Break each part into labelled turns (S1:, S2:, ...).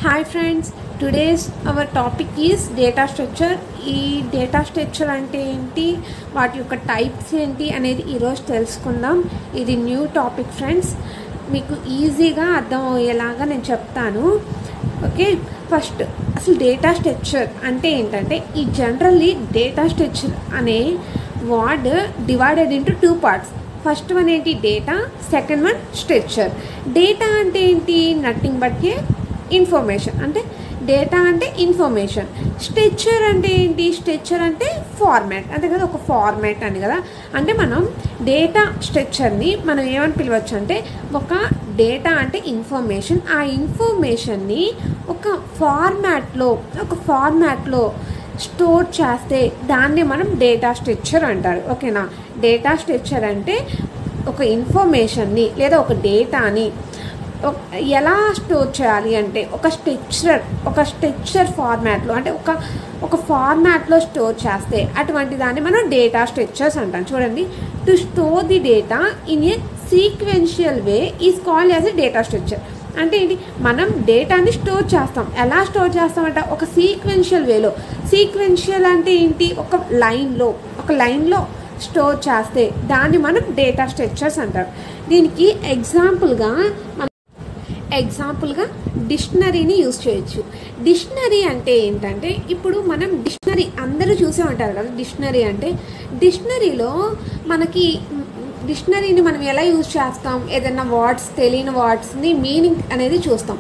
S1: Hi friends, today's our topic is data structure. ఈ data structure అంటే ఏంటి, వాటి యొక్క టైప్స్ ఏంటి అనేది ఈరోజు తెలుసుకుందాం. ఇది న్యూ టాపిక్ ఫ్రెండ్స్, మీకు ఈజీగా అర్థమయ్యేలాగా నేను చెప్తాను. ఓకే, ఫస్ట్ అసలు డేటా స్ట్రక్చర్ అంటే ఏంటంటే, ఈ జనరల్లీ డేటా స్ట్రక్చర్ అనే word divided into two parts. First one ఏంటి data, second one structure. Data అంటే ఏంటి, నథింగ్ బట్ ఇన్ఫర్మేషన్, అంటే డేటా అంటే ఇన్ఫర్మేషన్. స్ట్రక్చర్ అంటే ఏంటి, స్ట్రక్చర్ అంటే ఫార్మాట్, అంతే కదా, ఒక ఫార్మాట్ అని కదా. అంటే మనం డేటా స్ట్రక్చర్ని మనం ఏమని పిలవచ్చు అంటే, ఒక డేటా అంటే ఇన్ఫర్మేషన్, ఆ ఇన్ఫర్మేషన్ని ఒక ఫార్మాట్లో స్టోర్ చేస్తే దాన్ని మనం డేటా స్ట్రక్చర్ అంటారు. ఓకేనా, డేటా స్ట్రక్చర్ అంటే ఒక ఇన్ఫర్మేషన్ని లేదా ఒక డేటాని ఎలా స్టోర్ చేయాలి అంటే ఒక స్ట్రక్చర్ ఫార్మాట్లో, అంటే ఒక ఫార్మాట్లో స్టోర్ చేస్తే అటువంటి దాన్ని మనం డేటా స్ట్రక్చర్స్ అంటాం. చూడండి, to store the data in a sequential way is called as a data structure. అంటే ఏంటి, మనం డేటాని స్టోర్ చేస్తాం. ఎలా స్టోర్ చేస్తామంట, ఒక సీక్వెన్షియల్ వేలో. సీక్వెన్షియల్ అంటే ఏంటి, ఒక లైన్లో స్టోర్ చేస్తే దాన్ని మనం డేటా స్ట్రక్చర్స్ అంటారు. దీనికి ఎగ్జాంపుల్గా డిక్షనరీని యూజ్ చేయొచ్చు. డిక్షనరీ అంటే ఏంటంటే, ఇప్పుడు మనం డిక్షనరీ అందరూ చూసే ఉంటారు కదా. డిక్షనరీలో మనకి డిక్షనరీని మనం ఎలా యూజ్ చేస్తాం, ఏదైనా వర్డ్స్, తెలియని వర్డ్స్ని మీనింగ్ అనేది చూస్తాం.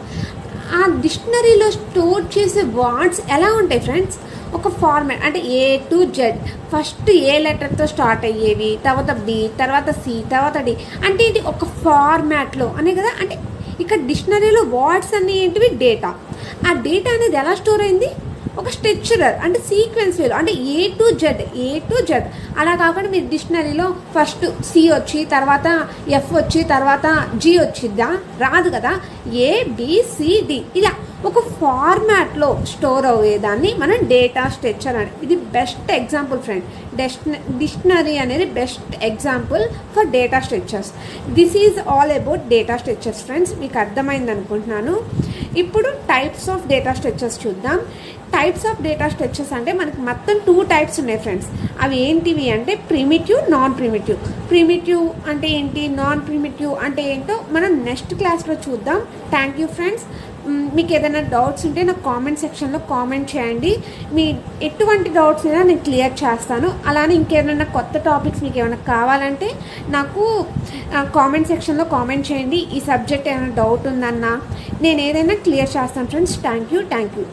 S1: ఆ డిక్షనరీలో స్టోర్ చేసే వర్డ్స్ ఎలా ఉంటాయి ఫ్రెండ్స్, ఒక ఫార్మాట్, అంటే A to Z. First A లెటర్తో స్టార్ట్ అయ్యేవి, తర్వాత B, తర్వాత C, తర్వాత D. అంటే ఇది ఒక ఫార్మాట్లో అనే కదా. అంటే ఇక్కడ డిక్షనరీలో వర్డ్స్ అన్నీ ఏంటివి, డేటా. ఆ డేటా అనేది ఎలా స్టోర్ అయింది, ఒక స్ట్రక్చరర్, అంటే సీక్వెన్స్ వేలో, అంటే ఏ టు జెడ్. అలా కాకుండా మీరు డిక్షనరీలో ఫస్ట్ C వచ్చి, తర్వాత F వచ్చి, తర్వాత G వచ్చిద్దా, రాదు కదా. ABCD ఇలా ఒక ఫార్మాట్లో స్టోర్ అయ్యేదాన్ని మనం డేటా స్ట్రక్చర్ అని. ఇది బెస్ట్ ఎగ్జాంపుల్ ఫ్రెండ్, డిక్షనరీ అనేది best example for data structures. This is all about data structures friends. మీకు అర్థమైంది అనుకుంటున్నాను. ఇప్పుడు టైప్స్ ఆఫ్ డేటా స్ట్రక్చర్స్ చూద్దాం. టైప్స్ ఆఫ్ డేటా స్ట్రక్చర్స్ అంటే మనకి మొత్తం 2 టైప్స్ ఉన్నాయి ఫ్రెండ్స్. అవి ఏంటివి అంటే ప్రిమిటివ్, నాన్ ప్రిమిటివ్. ప్రిమిటివ్ అంటే ఏంటి, నాన్ ప్రిమిటివ్ అంటే ఏంటో మనం నెక్స్ట్ క్లాస్లో చూద్దాం. Thank you friends. మీకు ఏదైనా డౌట్స్ ఉంటే నాకు కామెంట్ సెక్షన్లో కామెంట్ చేయండి. మీ ఎటువంటి డౌట్స్ అయినా నేను క్లియర్ చేస్తాను. అలానే ఇంకేమైనా కొత్త టాపిక్స్ మీకు ఏమైనా కావాలంటే నాకు కామెంట్ సెక్షన్లో కామెంట్ చేయండి. ఈ సబ్జెక్ట్ ఏమైనా డౌట్ ఉందన్నా నేను ఏదైనా క్లియర్ చేస్తాను ఫ్రెండ్స్. Thank you.